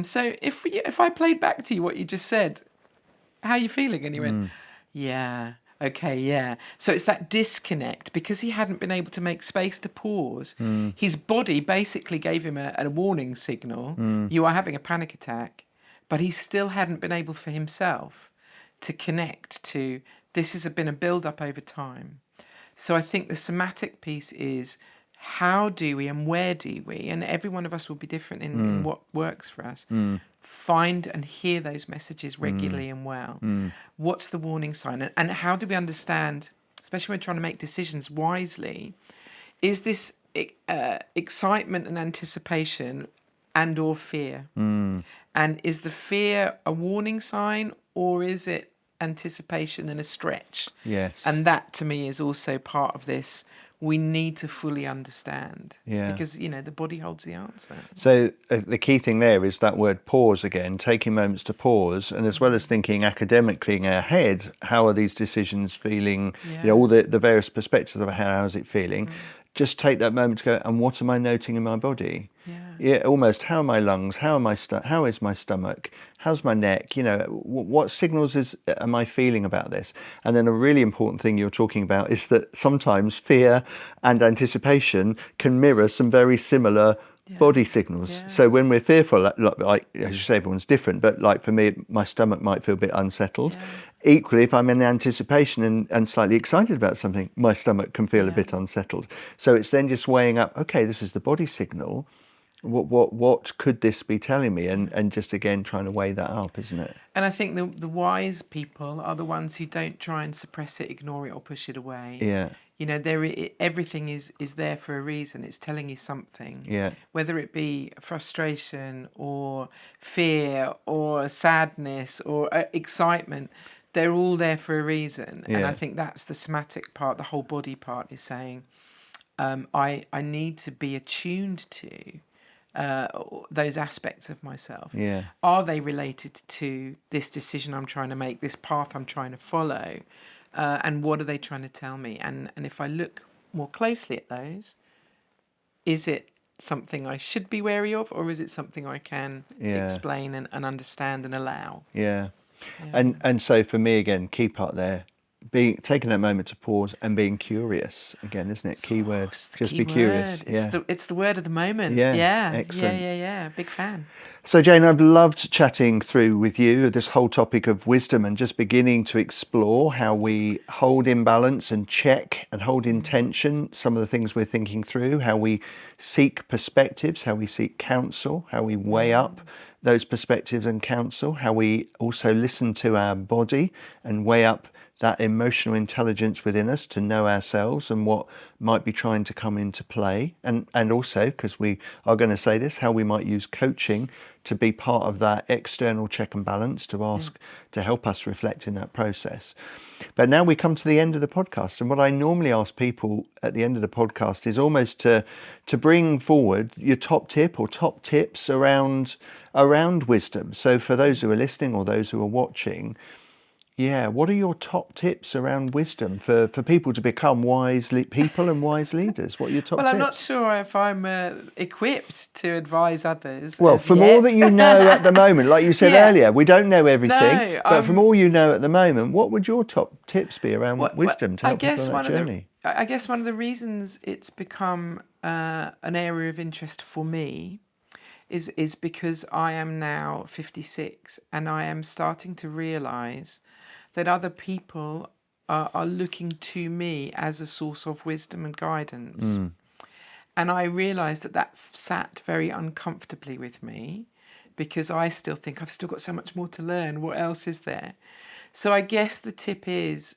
so if I played back to you what you just said, how are you feeling? And he went, yeah, okay, yeah. So it's that disconnect, because he hadn't been able to make space to pause. His body basically gave him a warning signal. You are having a panic attack, but he still hadn't been able for himself to connect to, this has been a build up over time. So I think the somatic piece is, how do we and where do we, and every one of us will be different in what works for us, find and hear those messages regularly and well. What's the warning sign? And how do we understand, especially when we're trying to make decisions wisely, is this excitement and anticipation and or fear? And is the fear a warning sign, or is it anticipation and a stretch? Yes. And that to me is also part of this. We need to fully understand, Yeah. because the body holds the answer. So the key thing there is that word pause again, taking moments to pause, and as well as thinking academically in our head, how are these decisions feeling, all the various perspectives of how is it feeling, just take that moment to go, and what am I noting in my body? Yeah, almost, how are my lungs, how is my stomach, how's my neck, what signals am I feeling about this? And then a really important thing you're talking about is that sometimes fear and anticipation can mirror some very similar body signals. So when we're fearful, like as you say, everyone's different, but like for me, my stomach might feel a bit unsettled. Equally, if I'm in anticipation and slightly excited about something, my stomach can feel a bit unsettled. So it's then just weighing up, okay, this is the body signal. What could this be telling me? And just again trying to weigh that up, isn't it? And I think the wise people are the ones who don't try and suppress it, ignore it, or push it away. Yeah. Everything is there for a reason. It's telling you something. Yeah. Whether it be frustration or fear or sadness or excitement, they're all there for a reason. And I think that's the somatic part. The whole body part is saying, I need to be attuned to those aspects of myself. Yeah. Are they related to this decision I'm trying to make, this path I'm trying to follow? And what are they trying to tell me? And if I look more closely at those, is it something I should be wary of, or is it something I can explain and understand and allow? Yeah. And so for me, again, key part there, taking that moment to pause and being curious again, isn't it? Key word. Just be curious. It's the word of the moment. Excellent. Yeah. Big fan. So Jane, I've loved chatting through with you this whole topic of wisdom, and just beginning to explore how we hold in balance and check and hold in tension some of the things we're thinking through, how we seek perspectives, how we seek counsel, how we weigh up those perspectives and counsel, how we also listen to our body and weigh up that emotional intelligence within us to know ourselves and what might be trying to come into play, and also, because we are going to say this, how we might use coaching to be part of that external check and balance to ask to help us reflect in that process. But now we come to the end of the podcast, and what I normally ask people at the end of the podcast is almost to bring forward your top tip or top tips around wisdom. So for those who are listening or those who are watching, what are your top tips around wisdom for people to become wise people and wise leaders? What are your top Well, tips? I'm not sure if I'm equipped to advise others. Well, from all that you know at the moment, like you said earlier, we don't know everything, No, but from all you know at the moment, what would your top tips be around wisdom to I help guess people on that journey? I guess one of the reasons it's become an area of interest for me is because I am now 56 and I am starting to realise that other people are looking to me as a source of wisdom and guidance. And I realised that sat very uncomfortably with me because I still think I've still got so much more to learn. What else is there? So I guess the tip is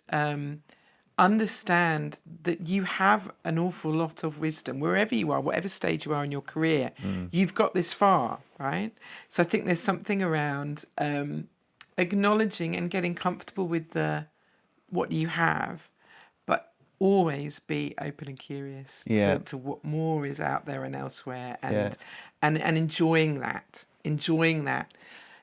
understand that you have an awful lot of wisdom wherever you are, whatever stage you are in your career. You've got this far, right? So I think there's something around acknowledging and getting comfortable with what you have, but always be open and curious to what more is out there and elsewhere, and enjoying that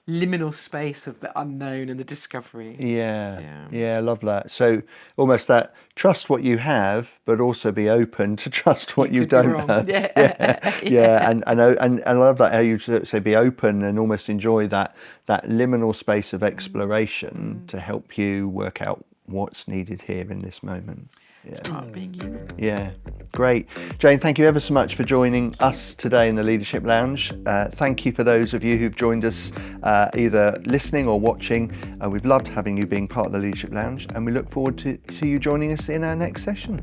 liminal space of the unknown and the discovery. I love that. So almost that trust what you have, but also be open to trust what you don't have. And I love that how you say be open and almost enjoy that liminal space of exploration to help you work out what's needed here in this moment. It's part of being human. Yeah, great. Jane, thank you ever so much for joining us today in the Leadership Lounge. Thank you for those of you who've joined us either listening or watching. We've loved having you being part of the Leadership Lounge, and we look forward to you joining us in our next session.